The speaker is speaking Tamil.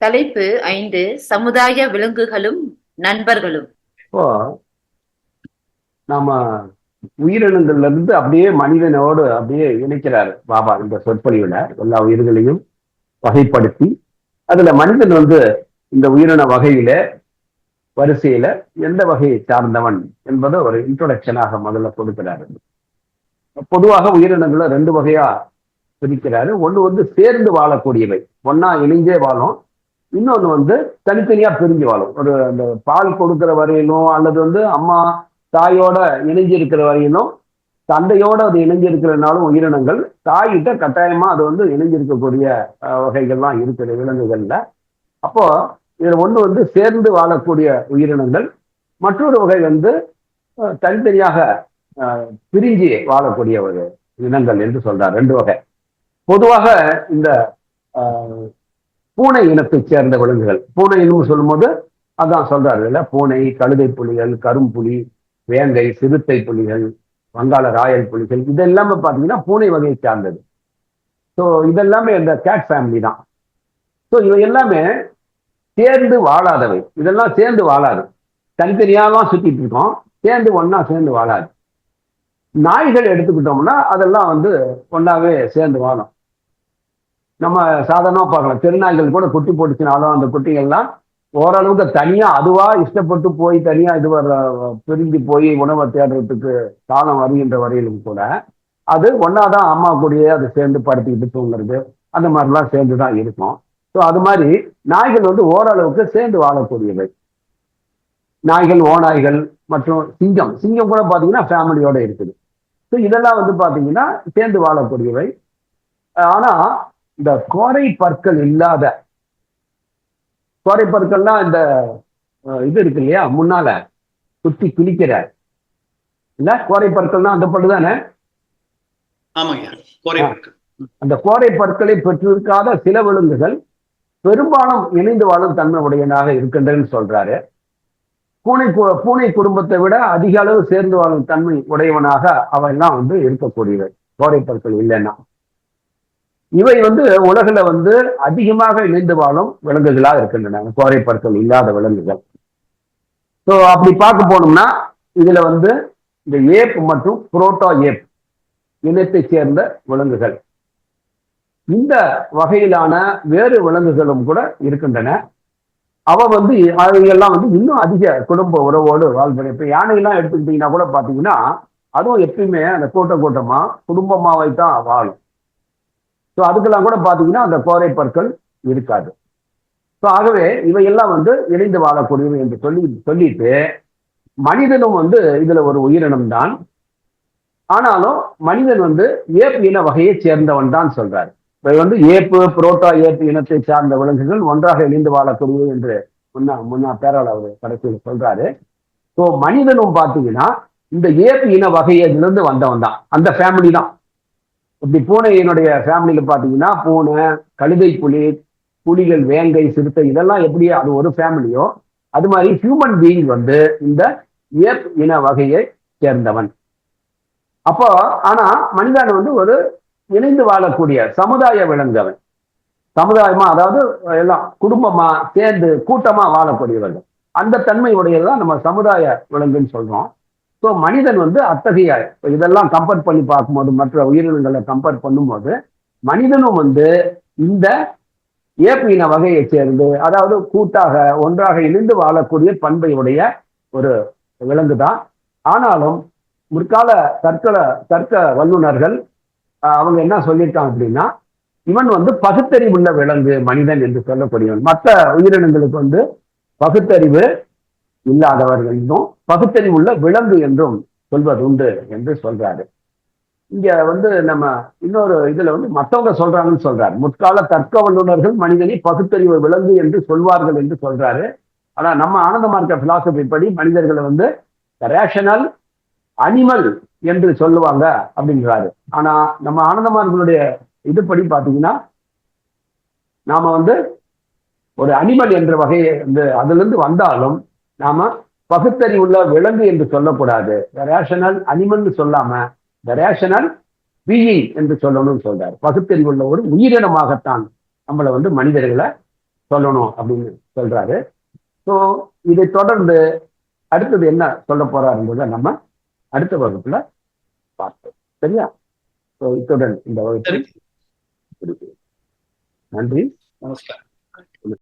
தலைப்பு 5 சமுதாய விலங்குகளும் நண்பர்களும். இப்போ நாம உயிரினங்கள்ல இருந்து அப்படியே மனிதனோடு அப்படியே இணைக்கிறாரு பாபா இந்த சொற்பொழிவுல எல்லா உயிர்களையும் வகைப்படுத்தி அதுல மனிதன் வந்து இந்த உயிரின வகையில வரிசையில எந்த வகையை சார்ந்தவன் என்பதை ஒரு இன்ட்ரோடக்ஷனாக முதல்ல கொடுக்கிறாரு. பொதுவாக உயிரினங்களை ரெண்டு வகையா பிரிக்கிறாரு. ஒண்ணு வந்து சேர்ந்து வாழக்கூடியவை, ஒன்னா இணைஞ்சே வாழும். இன்னொன்னு வந்து தனித்தனியா பிரிஞ்சு வாழும். ஒரு அந்த பால் கொடுக்கிற வரையிலும் அல்லது வந்து அம்மா தாயோட இணைஞ்சு இருக்கிற வரையிலும், தந்தையோட அது இணைஞ்சிருக்கிறனாலும் உயிரினங்கள் தாயிட்ட கட்டாயமா அது வந்து இணைஞ்சிருக்கக்கூடிய வகைகள்லாம் இருக்கிற விலங்குகள்ல. அப்போ இதுல ஒண்ணு வந்து சேர்ந்து வாழக்கூடிய உயிரினங்கள், மற்றொரு வகை வந்து தனித்தனியாக பிரிஞ்சு வாழக்கூடிய ஒரு இனங்கள் என்று சொல்றார். ரெண்டு வகை. பொதுவாக இந்த பூனை இனத்தைச் சேர்ந்த விலங்குகள், பூனை இனம் சொல்லும் போது அதான் சொல்றாரு இல்ல, பூனை, கழுதை புலிகள், கரும்புலி, வேங்கை, சிறுத்தை புலிகள், வங்காள ராயல் புலிகள், இதெல்லாமே பார்த்தீங்கன்னா பூனை வகையை சார்ந்தது. ஸோ இதெல்லாமே இந்த கேட் ஃபேமிலி தான். ஸோ இவை எல்லாமே சேர்ந்து வாழாதவை. இதெல்லாம் சேர்ந்து வாழாது, தனித்தனியாலாம் சுத்திட்டு இருக்கோம், சேர்ந்து ஒன்னா சேர்ந்து வாழாது. நாய்கள் எடுத்துக்கிட்டோம்னா அதெல்லாம் வந்து ஒன்னாவே சேர்ந்து வாழும். நம்ம சாதாரணமா பார்க்கலாம், தெருநாய்கள் கூட குட்டி போட்டுச்சுனாலும் அந்த குட்டிகள்லாம் ஓரளவுக்கு தனியா அதுவா இஷ்டப்பட்டு போய் தனியா இது பிரிஞ்சு போய் உணவை தேடுறதுக்கு காலம் வருகின்ற வரையிலும் கூட அது ஒன்னாதான் அம்மா கூடயே அது சேர்ந்து படுத்திக்கிட்டு தூங்குறது, அந்த மாதிரிலாம் சேர்ந்துதான் இருக்கும். ஸோ அது மாதிரி நாய்கள் வந்து ஓரளவுக்கு சேர்ந்து வாழக்கூடியவை. நாய்கள், ஓநாய்கள் மற்றும் சிங்கம், சிங்கம் கூட பார்த்தீங்கன்னா ஃபேமிலியோட இருக்குது. ஸோ இதெல்லாம் வந்து பார்த்தீங்கன்னா சேர்ந்து வாழக்கூடியவை. ஆனா இந்த கோரை பற்கள் இல்லாத, கோரை பற்கள்னா இந்த இது இருக்கு இல்லையா, முன்னால சுத்தி கிழிக்கிற இல்ல, கோரை பற்கள்னா அந்த பல்லு தானே. அந்த கோரை பற்களை பெற்றிருக்காத சில விலங்குகள் பெரும்பாலும் இணைந்து வாழும் தன்மை உடையனாக இருக்கின்றன்னு சொல்றாரு. பூனை குடும்பத்தை விட அதிக அளவு சேர்ந்து வாழும் தன்மை உடையவனாக அவெல்லாம் வந்து இருக்கக்கூடியவை கோரை பற்கள் இல்லைன்னா. இவை வந்து உலகில வந்து அதிகமாக இணைந்து வாழும் விலங்குகளாக இருக்கின்றன, கோரை பற்கள் இல்லாத விலங்குகள். ஸோ அப்படி பார்க்க போனோம்னா இதுல வந்து இந்த ஏப் மற்றும் புரோட்டோ ஏப் இனத்தை சேர்ந்த விலங்குகள், இந்த வகையிலான வேறு விலங்குகளும் கூட இருக்கின்றன. அவ வந்து அவையெல்லாம் வந்து இன்னும் அதிக குடும்ப உறவோடு வாழ்படி. இப்ப யானையெல்லாம் எடுத்துக்கிட்டீங்கன்னா கூட பாத்தீங்கன்னா அதுவும் எப்பயுமே அந்த கூட்டமா குடும்பமாவை தான் வாழும். ஸோ அதுக்கெல்லாம் கூட பாத்தீங்கன்னா அந்த கோரை பற்கள் இருக்காது. ஸோ ஆகவே இவையெல்லாம் வந்து இணைந்து வாழக்கூடியவை என்று சொல்லிட்டு மனிதனும் வந்து இதுல ஒரு உயிரினம் தான். ஆனாலும் மனிதன் வந்து ஏப் இன வகையை சேர்ந்தவன் தான் சொல்றாரு. இவை வந்து ஏப்பு, புரோட்டா ஏப் இனத்தை சார்ந்த விலங்குகள் ஒன்றாக இணைந்து வாழக்கூடியவை என்று முன்னா பேரால் அவர் கடைசியில் சொல்றாரு. ஸோ மனிதனும் பார்த்தீங்கன்னா இந்த ஏப் இன வகையிலிருந்து வந்தவன் தான், அந்த ஃபேமிலி தான். இப்படி பூனையினுடைய ஃபேமிலியில பாத்தீங்கன்னா பூனை, கழுதை புலி, புலிகள், வேங்கை, சிறுத்தை, இதெல்லாம் எப்படி அது ஒரு ஃபேமிலியோ அது மாதிரி ஹியூமன் பீயிங் வந்து இந்த ஏப் இன வகையை சேர்ந்தவன். அப்போ ஆனா மனிதன் வந்து ஒரு இணைந்து வாழக்கூடிய சமுதாய விலங்கவன். சமுதாயமா, அதாவது எல்லாம் குடும்பமா சேர்ந்து கூட்டமா வாழக்கூடியவர்கள், அந்த தன்மை உடையதான் நம்ம சமுதாய விலங்குன்னு சொல்றோம். ஸோ மனிதன் வந்து அத்தகைய இதெல்லாம் கம்பேர் பண்ணி பார்க்கும்போது, மற்ற உயிரினங்களை கம்பேர் பண்ணும்போது மனிதனும் வந்து இந்த ஏப் இன வகையை சேர்ந்து, அதாவது கூட்டாக ஒன்றாக இணைந்து வாழக்கூடிய பண்பை உடைய ஒரு விலங்கு தான். ஆனாலும் முற்கால தர்க்க வல்லுநர்கள் அவங்க என்ன சொல்லியிருக்காங்க அப்படின்னா, இவன் வந்து பகுத்தறிவுள்ள விலங்கு மனிதன் என்று சொல்லக்கூடியவன். மற்ற உயிரினங்களுக்கு வந்து பகுத்தறிவு இல்லாதவர்கள் என்றும் பகுத்தறிவுள்ள விலங்கு என்றும் சொல்வது உண்டு என்று சொல்றாரு. இங்க வந்து நம்ம இன்னொரு இதுல வந்து மற்றவங்க சொல்றாங்கன்னு சொல்றாரு. முற்கால தர்க்க வல்லுநர்கள் மனிதனை பகுத்தறிவு விலங்கு என்று சொல்வார்கள் என்று சொல்றாரு. ஆனா நம்ம ஆனந்த மார்க்க பிலாசபி படி மனிதர்களை வந்து ரேஷனல் அனிமல் என்று சொல்லுவாங்க அப்படிங்கிறாரு. ஆனா நம்ம ஆனந்தமார்களுடைய இதுபடி பாத்தீங்கன்னா நாம வந்து ஒரு அனிமல் என்ற வகையை வந்து அதுல இருந்து வந்தாலும் நாம பகுத்தறிவுள்ள விலங்கு என்று சொல்லக்கூடாது. ரேஷனல் அனிமல்னு சொல்லாம ரேஷனல் பீயிங் என்று சொல்லணும்னு சொல்றாரு. பகுத்தறிவுள்ள ஒரு உயிரினமாகத்தான் நம்மளை வந்து மனிதர்களை சொல்லணும் அப்படின்னு சொல்றாரு. ஸோ இதை தொடர்ந்து அடுத்தது என்ன சொல்ல போறாருன்றதை நம்ம அடுத்த வகுப்புல பார்ப்போம். சரியா? ஸோ இத்துடன் இந்த வகுப்பு சரி. நன்றி. நமஸ்காரம்.